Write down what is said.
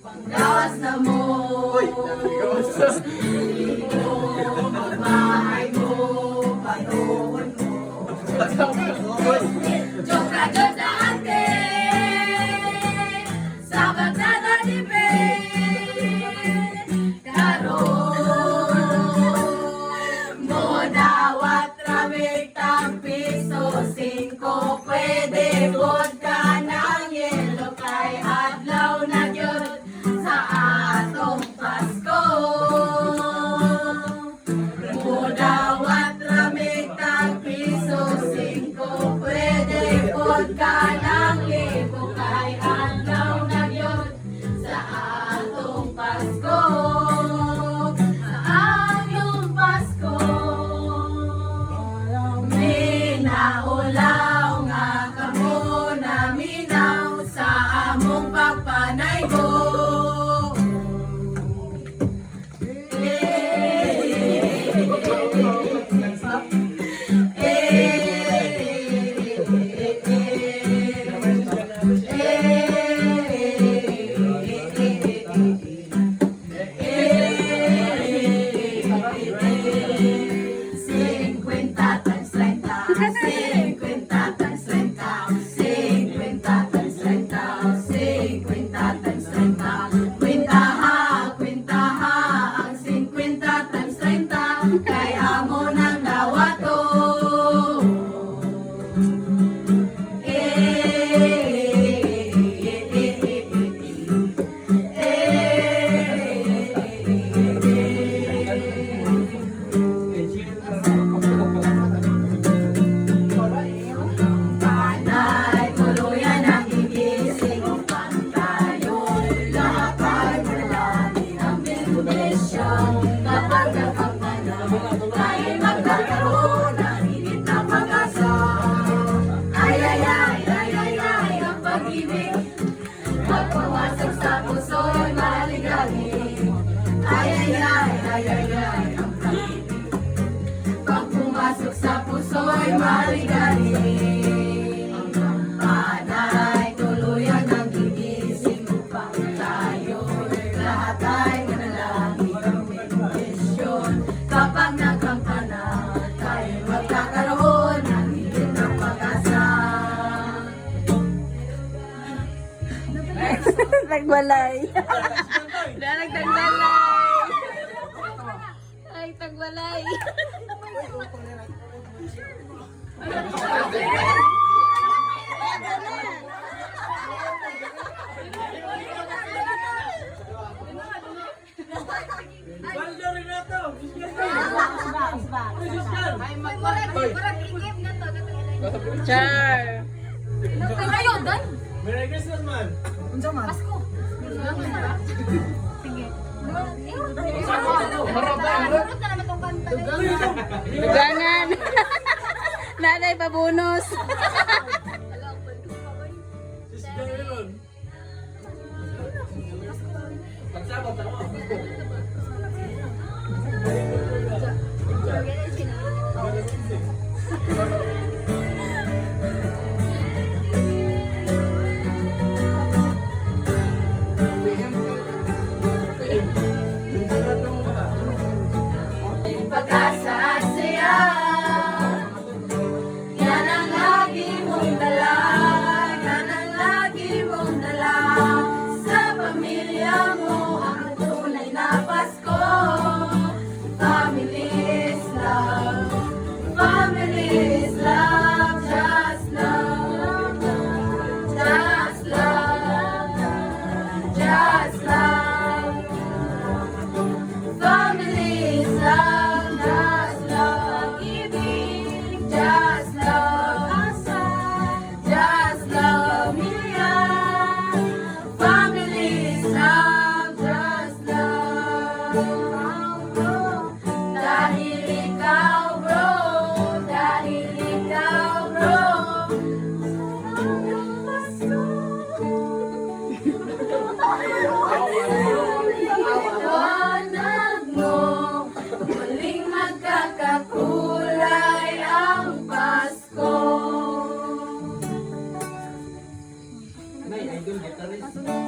Panggas na mo. Magbahay mo. Patuhon mo. Joke na dyan na ate. Sa bagdada ni Ben. Karoon mo dawat ramig tang piso 5. Pwede vodka ng yelo kay adlaw na yun sa atong Pasko. Mudawat ramig tang piso 5. Pwede vodka ng libo kay adlaw na yun sa atong Pasko. Sa atong Pasko. Minaulaw nga kamo na minaw sa among pagpanay ko. Pagpawasok sa puso'y maligalig. Ay, ay, ay, ay, ay, ay, ang pag-ibig. Pag pumasok sa puso'y maligalig. Ang kampanay, tuluyan ang gigising upang tayo'y lahat ay manalangin ng bendisyon. Kapag nagkampana, tayo'y magkakaroon ng higit ng pag-asa. Nagwalay. Nagtagwalay. Ay, tagwalay. Char. Merry Christmas, man! Dugangan. Nanay pabunus. Pagsabot ako.